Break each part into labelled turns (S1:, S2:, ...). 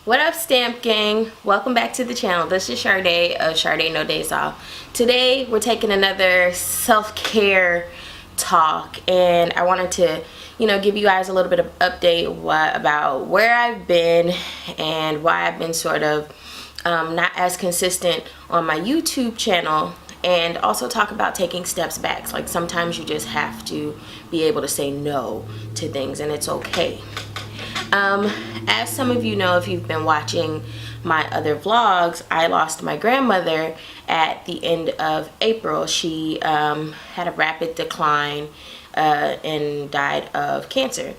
S1: What up, Stamp Gang? Welcome back to the channel. This is Sade of shardenodyzoff. Today we're taking another self-care talk, and I wanted to give you guys a little bit of update about where I've been and why I've been sort of not as consistent on my YouTube channel, and also talk about taking steps back. Like, sometimes you just have to be able to say no to things, and it's okay. As some of you know, if you've been watching my other vlogs, I lost my grandmother at the end of April. She had a rapid decline and died of cancer.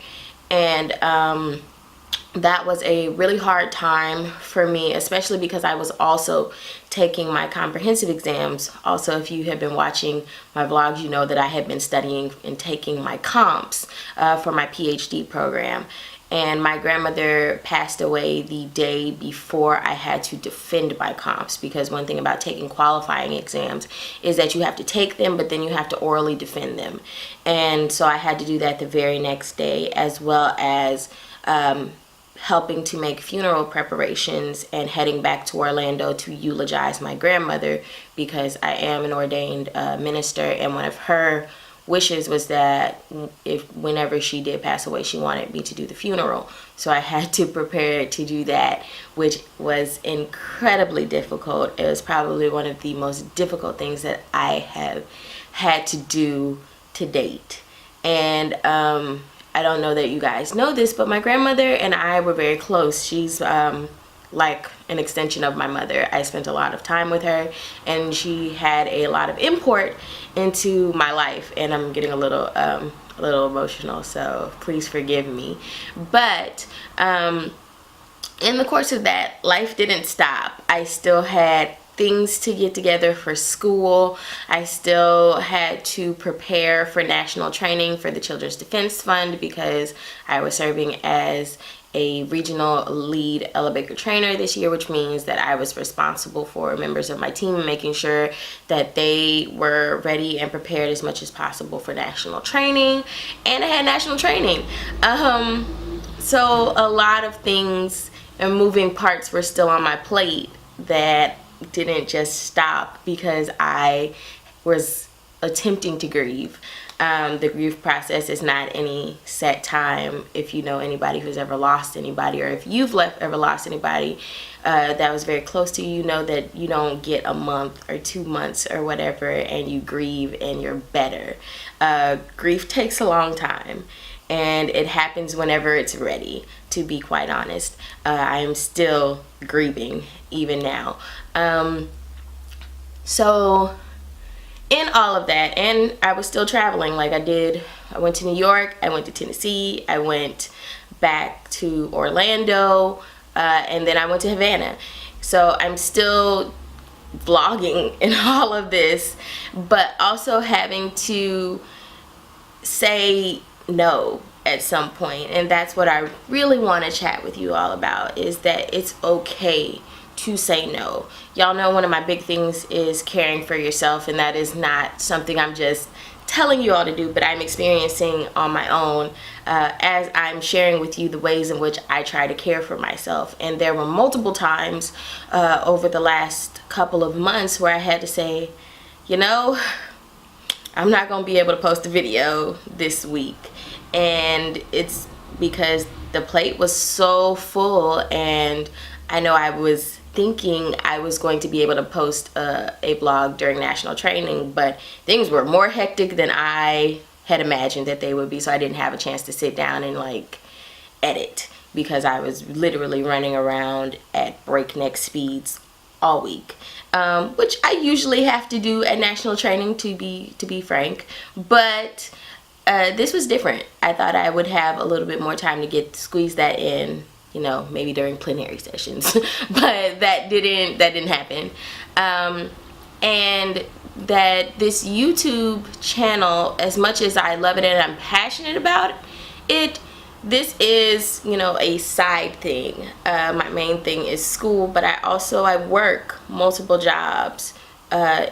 S1: And that was a really hard time for me, especially because I was also taking my comprehensive exams. Also, if you have been watching my vlogs, you know that I had been studying and taking my comps for my PhD program. And my grandmother passed away the day before I had to defend my comps, because one thing about taking qualifying exams is that you have to take them, but then you have to orally defend them. And so I had to do that the very next day, as well as helping to make funeral preparations and heading back to Orlando to eulogize my grandmother, because I am an ordained minister, and one of her wishes was that whenever she did pass away, she wanted me to do the funeral. So I had to prepare to do that, which was incredibly difficult. It was probably one of the most difficult things that I have had to do to date. And I don't know that you guys know this, but my grandmother and I were very close. She's like an extension of my mother. I spent a lot of time with her, and she had a lot of import into my life, and I'm getting a little emotional, so please forgive me. But in the course of that, life didn't stop. I still had things to get together for school. I still had to prepare for national training for the Children's Defense Fund, because I was serving as a regional lead elevator trainer this year, which means that I was responsible for members of my team, making sure that they were ready and prepared as much as possible for national training. And I had national training. So a lot of things and moving parts were still on my plate that didn't just stop because I was attempting to grieve. The grief process is not any set time. If you know anybody who's ever lost anybody, or if you've ever lost anybody that was very close to you, you know that you don't get a month or 2 months or whatever and you grieve and you're better. Grief takes a long time, and it happens whenever it's ready, to be quite honest. I am still grieving even now. So in all of that, and I was still traveling like I went to New York, I went to Tennessee, I went back to Orlando, and then I went to Havana. So I'm still vlogging in all of this, but also having to say no at some point. And that's what I really want to chat with you all about, is that it's okay to say no. Y'all know one of my big things is caring for yourself, and that is not something I'm just telling you all to do, but I'm experiencing on my own as I'm sharing with you the ways in which I try to care for myself. And there were multiple times over the last couple of months where I had to say, I'm not gonna be able to post a video this week, and it's because the plate was so full, and I know I was thinking I was going to be able to post a vlog during national training, but things were more hectic than I had imagined that they would be, so I didn't have a chance to sit down and like edit, because I was literally running around at breakneck speeds all week, which I usually have to do at national training, to be frank. But this was different. I thought I would have a little bit more time to squeeze that in, maybe during plenary sessions, but that didn't happen. And that this YouTube channel, as much as I love it and I'm passionate about it, this is, a side thing. My main thing is school, but I work multiple jobs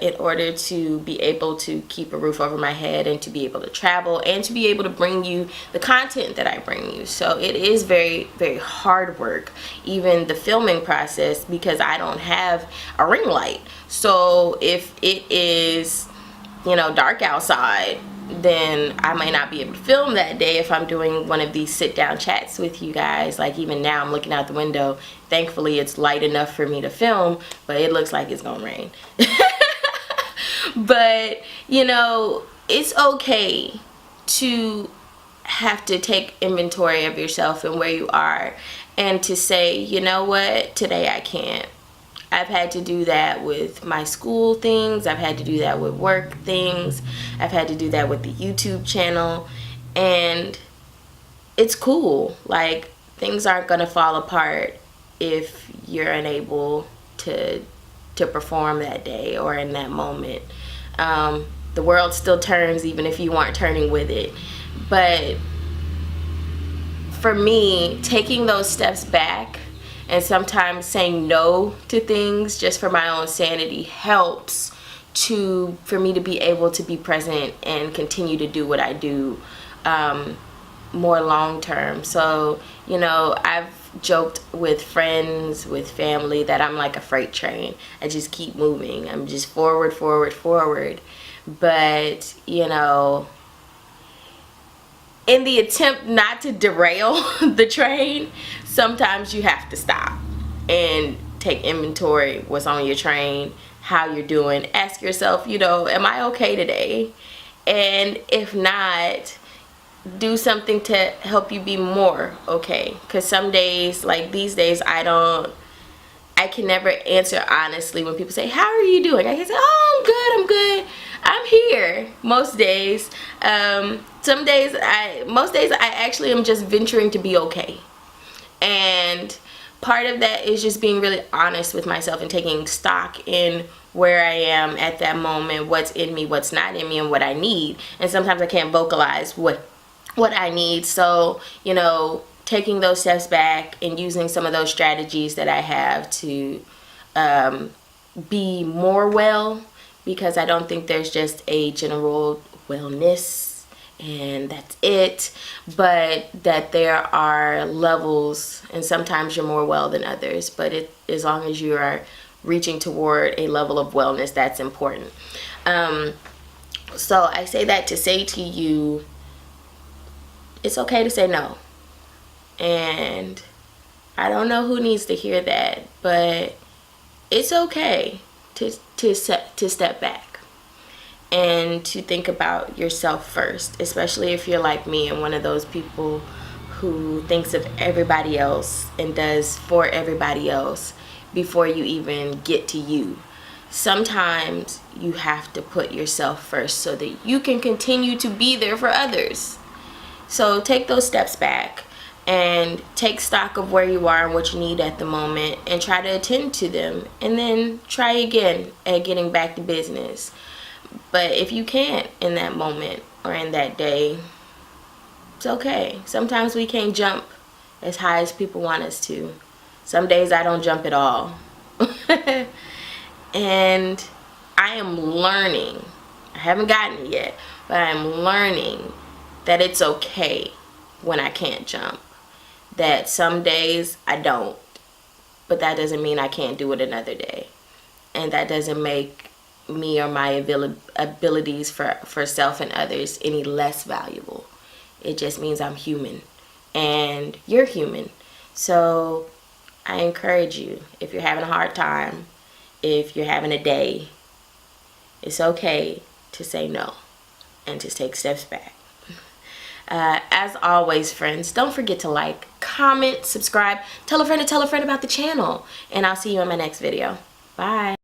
S1: in order to be able to keep a roof over my head and to be able to travel and to be able to bring you the content that I bring you. So it is very, very hard work, even the filming process, because I don't have a ring light. So if it is, you know, dark outside, then I might not be able to film that day if I'm doing one of these sit down chats with you guys. Like even now I'm looking out the window. Thankfully it's light enough for me to film, but it looks like it's gonna rain. But you know, it's okay to have to take inventory of yourself and where you are, and to say, you know what, today I can't. I've had to do that with my school things. I've had to do that with work things. I've had to do that with the YouTube channel. And it's cool. Like, things aren't going to fall apart if you're unable to perform that day or in that moment. The world still turns even if you aren't turning with it. But for me, taking those steps back and sometimes saying no to things just for my own sanity helps for me to be able to be present and continue to do what I do more long term. So, you know, I've joked with friends, with family, that I'm like a freight train. I just keep moving. I'm just forward, forward, forward. But, you know, in the attempt not to derail the train, sometimes you have to stop and take inventory what's on your train, how you're doing. Ask yourself, you know, am I okay today? And if not, do something to help you be more okay. Because some days, like these days, I can never answer honestly when people say, how are you doing? I can say, oh, I'm good, I'm here. Most days. Most days I actually am just venturing to be okay. And part of that is just being really honest with myself and taking stock in where I am at that moment, what's in me, what's not in me, and what I need. And sometimes I can't vocalize what I need. So, you know, taking those steps back and using some of those strategies that I have to be more well, because I don't think there's just a general wellness and that's it, but that there are levels, and sometimes you're more well than others, but as long as you are reaching toward a level of wellness, that's important. So I say that to say to you, it's okay to say no. And I don't know who needs to hear that, but it's okay to step back and to think about yourself first, especially if you're like me and one of those people who thinks of everybody else and does for everybody else before you even get to you. Sometimes you have to put yourself first so that you can continue to be there for others. So take those steps back and take stock of where you are and what you need at the moment, and try to attend to them, and then try again at getting back to business. But if you can't in that moment or in that day, it's okay. Sometimes we can't jump as high as people want us to. Some days I don't jump at all. And I am learning, I haven't gotten it yet, but I'm learning that it's okay when I can't jump. That some days I don't, but that doesn't mean I can't do it another day. And that doesn't make me or my abilities for self and others any less valuable. It just means I'm human and you're human. So I encourage you, if you're having a hard time, if you're having a day, it's okay to say no and to take steps back. As always, friends, don't forget to like, comment, subscribe, tell a friend to tell a friend about the channel, and I'll see you in my next video. Bye.